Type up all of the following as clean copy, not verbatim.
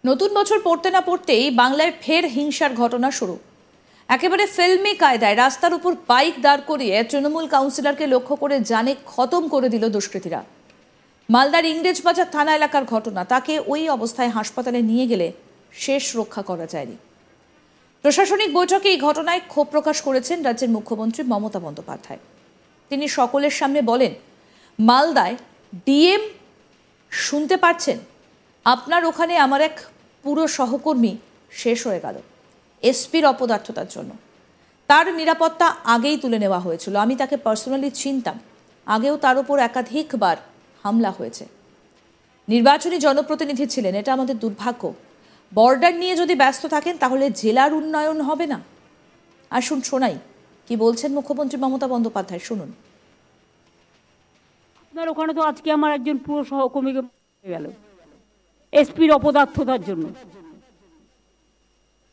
নতুন বছর পড়তে না পড়তেই বাংলায় ফের হিংসার ঘটনা শুরু। একেবারে ফিল্মি কায়দায় রাস্তার উপর বাইক দাঁড় করিয়ে তৃণমূল কাউন্সিলরকে লক্ষ্য করে জানে খতম করে দিল দুষ্কৃতীরা। মালদার ইংরেজবাজার থানা এলাকার ঘটনা। তাকে ওই অবস্থায় হাসপাতালে নিয়ে গেলে শেষ রক্ষা করা যায়নি। প্রশাসনিক বৈঠকে এই ঘটনায় ক্ষোভ প্রকাশ করেছেন রাজ্যের মুখ্যমন্ত্রী মমতা বন্দ্যোপাধ্যায়। তিনি সকলের সামনে বলেন, মালদায় ডিএম শুনতে পাচ্ছেন, আপনার ওখানে আমার এক পুরো সহকর্মী শেষ হয়ে গেল এসপির অপদার্থতার জন্য। তার নিরাপত্তা আগেই তুলে নেওয়া হয়েছিল, আমি তাকে পার্সোনালি চিনতাম, আগেও তার উপর একাধিকবার হামলা হয়েছে। নির্বাচনী জনপ্রতিনিধি ছিলেন, এটা আমাদের দুর্ভাগ্য। বর্ডার নিয়ে যদি ব্যস্ত থাকেন তাহলে জেলার উন্নয়ন হবে না। আসুন শোনাই কি বলছেন মুখ্যমন্ত্রী মমতা বন্দ্যোপাধ্যায়, শুনুন। আপনার ওখানে তো আজকে আমার একজন পুরো সহকর্মীকে গেল এসপির অপদার্থতার জন্য।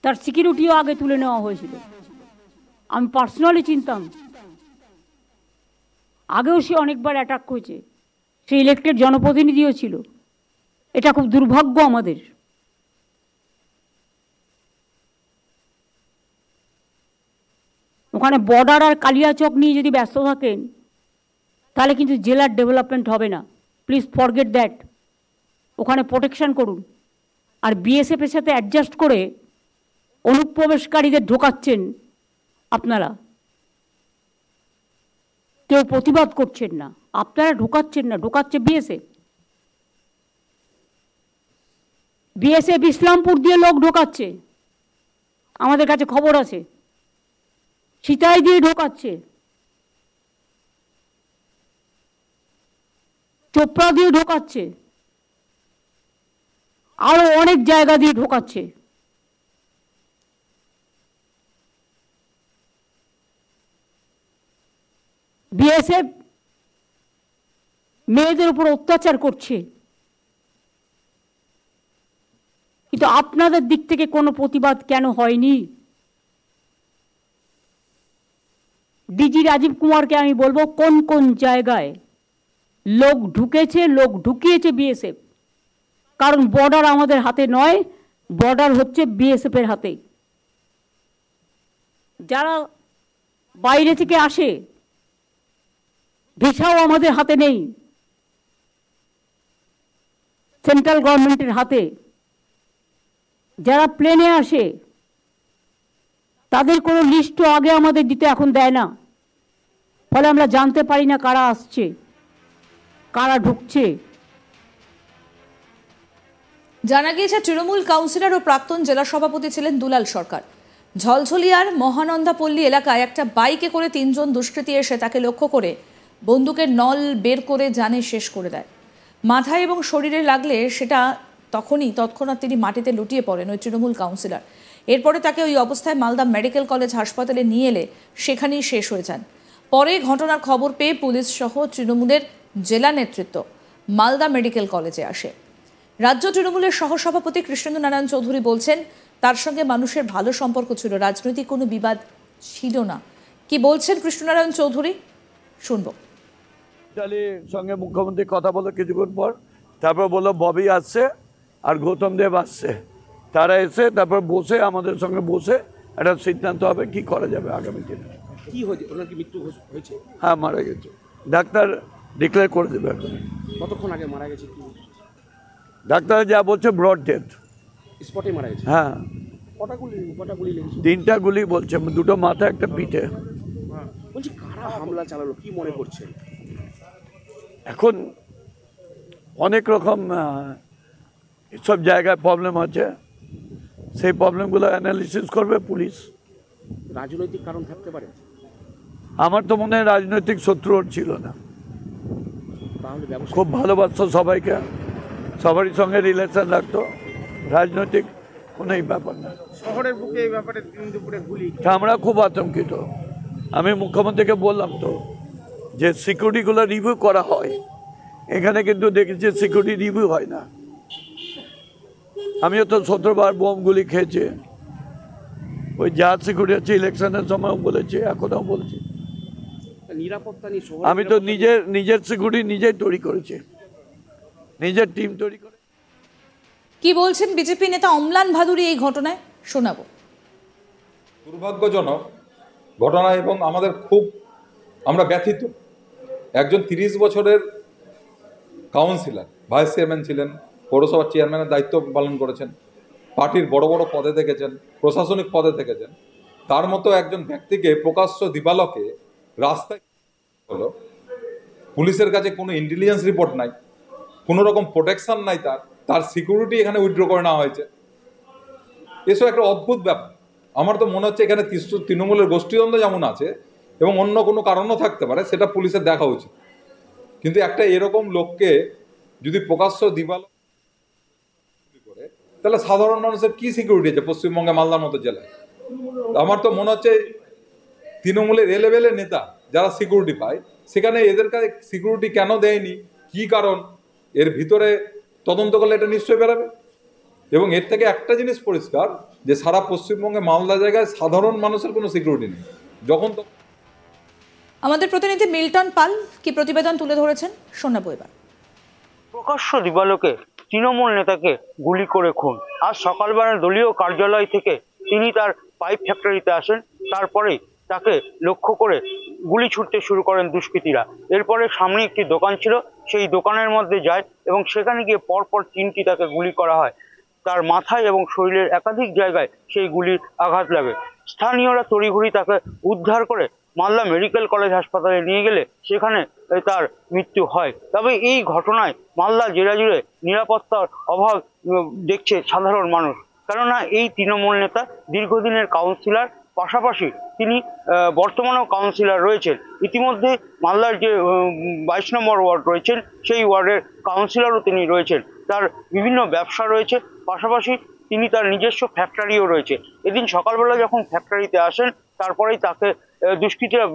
তার সিকিউরিটিও আগে তুলে নেওয়া হয়েছিল, আমি পার্সোনালি চিনতাম। আগেও সে অনেকবার অ্যাটাক হয়েছে, সে ইলেক্টেড জনপ্রতিনিধিও ছিল। এটা খুব দুর্ভাগ্য আমাদের। ওখানে বর্ডার আর কালিয়াচক নিয়ে যদি ব্যস্ত থাকেন তাহলে কিন্তু জেলার ডেভেলপমেন্ট হবে না। Please forget that. ওখানে প্রোটেকশন করুন। আর বিএসএফের সাথে অ্যাডজাস্ট করে অনুপ্রবেশকারীদের ঢোকাচ্ছেন আপনারা, কেউ প্রতিবাদ করছেন না। আপনারা ঢোকাচ্ছেন না, ঢোকাচ্ছে বিএসএফ। বিএসএফ ইসলামপুর দিয়ে লোক ঢোকাচ্ছে, আমাদের কাছে খবর আছে। সিতাই দিয়ে ঢোকাচ্ছে, চোপড়া দিয়ে ঢোকাচ্ছে, আরো অনেক জায়গা দিয়ে ঢোকাচ্ছে। বিএসএফ মেয়েদের উপর অত্যাচার করছে, কিন্তু আপনাদের দিক থেকে কোনো প্রতিবাদ কেন হয়নি? ডিজি রাজীব কুমারকে আমি বলবো, কোন কোন জায়গায় লোক ঢুকেছে, লোক ঢুকিয়েছে বিএসএফ। কারণ বর্ডার আমাদের হাতে নয়, বর্ডার হচ্ছে বিএসএফ এর হাতে। যারা বাইরে থেকে আসে, ভিসাও আমাদের হাতে নেই, সেন্ট্রাল গভর্নমেন্টের হাতে। যারা প্লেনে আসে তাদের কোনো লিস্টও আগে আমাদের দিতে এখন দেয় না, ফলে আমরা জানতে পারি না কারা আসছে, কারা ঢুকছে। জানা গিয়েছে তৃণমূল কাউন্সিলর ও প্রাক্তন জেলা সভাপতি ছিলেন দুলাল সরকার। ঝলঝলিয়ার মহানন্দাপল্লী এলাকায় একটা বাইকে করে 3 জন দুষ্কৃতী এসে তাকে লক্ষ্য করে বন্দুকের নল বের করে জানে শেষ করে দেয়। মাথায় এবং শরীরে লাগলে সেটা তৎক্ষণাৎ তিনি মাটিতে লুটিয়ে পড়েন ওই তৃণমূল কাউন্সিলর। এরপরে তাকে ওই অবস্থায় মালদা মেডিকেল কলেজ হাসপাতালে নিয়ে এলে সেখানেই শেষ হয়ে যান। পরে ঘটনার খবর পেয়ে পুলিশ সহ তৃণমূলের জেলা নেতৃত্ব মালদা মেডিকেল কলেজে আসে। রাজ্য তৃণমূলের সহসভাপতি কৃষ্ণেন্দু নারায়ণ চৌধুরী বলছেন, তার সঙ্গে মানুষের ভালো সম্পর্ক ছিল, রাজনৈতিক কোনো বিবাদ ছিল না। কি বলছেন কৃষ্ণনারায়ণ চৌধুরী, শুনবো। সঙ্গে মুখ্যমন্ত্রী কথা বলো কিছুক্ষণ পর, তারপর বললো ববি আসছে আর গৌতম দেব আসছে। তারা এসে তারপর বসে আমাদের সঙ্গে বসে একটা সিদ্ধান্ত হবে কি করা যাবে আগামী দিনে। কি হয়েছে, ওনার কি মৃত্যু হয়েছে? হ্যাঁ, মারা গেছে, ডাক্তার ডিক্লেয়ার করে দেবে এখন। কতক্ষণ আগে মারা গেছে? ডাক্তার যা বলছে ব্রড ডেথ, স্পটে মারা গেছে। হ্যাঁ, কটা গুলি লেগেছে? 3টা গুলি বলছে, 2টো মাথা, একটা পিঠে। বলছি কারা হামলা চালালো, কি মনে করছেন? এখন অনেক রকম সব জায়গায় প্রবলেম আছে, সেই প্রবলেমগুলো অ্যানালিসিস করবে পুলিশ। রাজনৈতিক কারণ থাকতে পারে? আমার তো মনে হয় রাজনৈতিক শত্রু ছিল না, খুব ভালোবাসতো সবাইকে, সবারই সঙ্গে রিলেশন রাখতো, রাজনৈতিক কোনো ব্যাপার না। শহরের বুকে এই ব্যাপারে দুপুরে গুলি, আমরা খুব আতঙ্কিত। আমি মুখ্যমন্ত্রীকে বললাম তো যে সিকিউরিটিগুলো রিভিউ করা হয়, এখানে কিন্তু দেখেছি সিকিউরিটি রিভিউ হয় না। আমিও তো 17বার বোমগুলি খেয়েছি, ওই যা সিকিউরিটি আছে ইলেকশনের সময় বলেছি, এখনও বলছি। নিরাপত্তা নিয়ে আমি তো নিজের সিকিউরিটি নিজেই তৈরি করেছি, নিজের টিম তৈরি করে। কি বলছেন বিজেপি নেতা অম্লান ভাদুড়ী এই ঘটনায়, শোনাবো। দুর্ভাগ্যজনক ঘটনা এবং আমরা ব্যথিত। একজন 30 বছরের কাউন্সিলর, ভাইস চেয়ারম্যান ছিলেন, পৌরসভার চেয়ারম্যানের দায়িত্ব পালন করেছেন, পার্টির বড় বড় পদে থেকেছেন, প্রশাসনিক পদে থেকেছেন, তার মতো একজন ব্যক্তিকে প্রকাশ্য দিবালোকে রাস্তায় হলো, পুলিশের কাছে কোনো ইন্টেলিজেন্স রিপোর্ট নাই, কোনো রকম প্রোটেকশন নাই, তার সিকিউরিটি এখানে উইথড্র করে নেওয়া হয়েছে। এসব একটা অদ্ভুত ব্যাপার। আমার তো মনে হচ্ছে এখানে তৃণমূলের গোষ্ঠীদ্বন্দ্ব যেমন আছে এবং অন্য কোনো কারণও থাকতে পারে, সেটা পুলিশের দেখা উচিত। কিন্তু একটা এরকম লোককে যদি প্রকাশ্য দিবালোক করে, তাহলে সাধারণ মানুষের কি সিকিউরিটি আছে পশ্চিমবঙ্গে, মালদার মতো জেলায়? আমার তো মনে হচ্ছে তৃণমূলের এ লেভেলের নেতা যারা সিকিউরিটি পায়, সেখানে এদের কাছে সিকিউরিটি কেন দেয়নি, কি কারণ, এর ভিতরে তদন্ত করলে এটা নিশ্চয়ই বেরোবে। এবং এর থেকে একটা জিনিস পরিষ্কার, যে সারা পশ্চিমবঙ্গে মালদা জায়গায় সাধারণ মানুষের কোনো সিকিউরিটি নেই। যখন আমাদের প্রতিনিধি মিল্টন পাল কি প্রতিবেদন তুলে ধরেছেন, শোনাবো এবার। প্রকাশ্য দিবালোকে তৃণমূল নেতাকে গুলি করে খুন। আজ সকালবেলা দলীয় কার্যালয় থেকে তিনি তার পাইপ ফ্যাক্টরিতে আসেন, তারপরে তাকে লক্ষ্য করে গুলি ছুটতে শুরু করেন দুষ্কৃতীরা। এরপরে সামনে একটি দোকান ছিল, সেই দোকানের মধ্যে যায় এবং সেখানে গিয়ে পরপর 3টি তাকে গুলি করা হয়। তার মাথায় এবং শরীরের একাধিক জায়গায় সেই গুলির আঘাত লাগে। স্থানীয়রা তড়িঘড়ি তাকে উদ্ধার করে মালদা মেডিকেল কলেজ হাসপাতালে নিয়ে গেলে সেখানে তার মৃত্যু হয়। তবে এই ঘটনায় মালদা জেলা জুড়ে নিরাপত্তার অভাব দেখছে সাধারণ মানুষ। কেননা এই তৃণমূল নেতা দীর্ঘদিনের কাউন্সিলর, পাশাপাশি তিনি বর্তমানেও কাউন্সিলর রয়েছেন। ইতিমধ্যে মালদার যে 22 নম্বর ওয়ার্ড রয়েছেন, সেই ওয়ার্ডের কাউন্সিলরও তিনি রয়েছেন। তার বিভিন্ন ব্যবসা রয়েছে, পাশাপাশি তিনি তার নিজস্ব ফ্যাক্টরিও রয়েছে। এদিন সকালবেলা যখন ফ্যাক্টরিতে আসেন, তারপরেই তাকে দুষ্কৃতীরা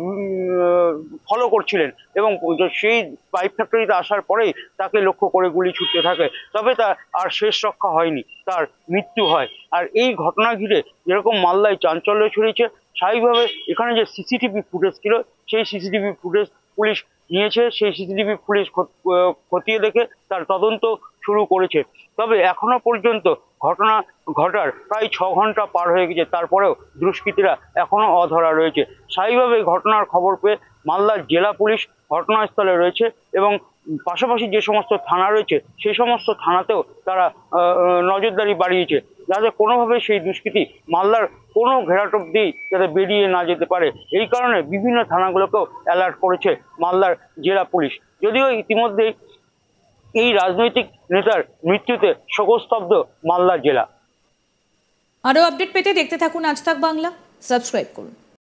ফলো করছিলেন এবং সেই পাইপ ফ্যাক্টরিতে আসার পরেই তাকে লক্ষ্য করে গুলি ছুটতে থাকে। তবে তার আর শেষ রক্ষা হয়নি, তার মৃত্যু হয়। আর এই ঘটনা ঘিরে যেরকম মালদায় চাঞ্চল্য ছড়িয়েছে, স্বাভাবিকভাবে এখানে যে সিসিটিভি ফুটেজ ছিল, সেই সিসিটিভি ফুটেজ পুলিশ নিয়েছে, সেই সিসিটিভি পুলিশ খতিয়ে দেখে তার তদন্ত শুরু করেছে। তবে এখনো পর্যন্ত ঘটনা ঘটার প্রায় 6 ঘন্টা পার হয়ে গেছে, তারপরেও দুষ্কৃতীরা এখনো অধরা রয়েছে। স্বাভাবিকভাবে ঘটনার খবর পেয়ে মালদার জেলা পুলিশ ঘটনাস্থলে রয়েছে এবং পাশাপাশি যে সমস্ত থানা রয়েছে সেই সমস্ত থানাতেও তারা নজরদারি বাড়িয়েছে, যাতে কোনোভাবে সেই দুষ্কৃতী মালদার কোনো ঘেরাটোপ দিয়ে যাতে বেরিয়ে না যেতে পারে। এই কারণে বিভিন্ন থানাগুলোকেও অ্যালার্ট করেছে মালদার জেলা পুলিশ। যদিও ইতিমধ্যেই এই রাজনৈতিক নেতার মৃত্যুতে শোকস্তব্ধ মালদা জেলা। আরও আপডেট পেতে দেখতে থাকুন আজ তাক বাংলা, সাবস্ক্রাইব করুন।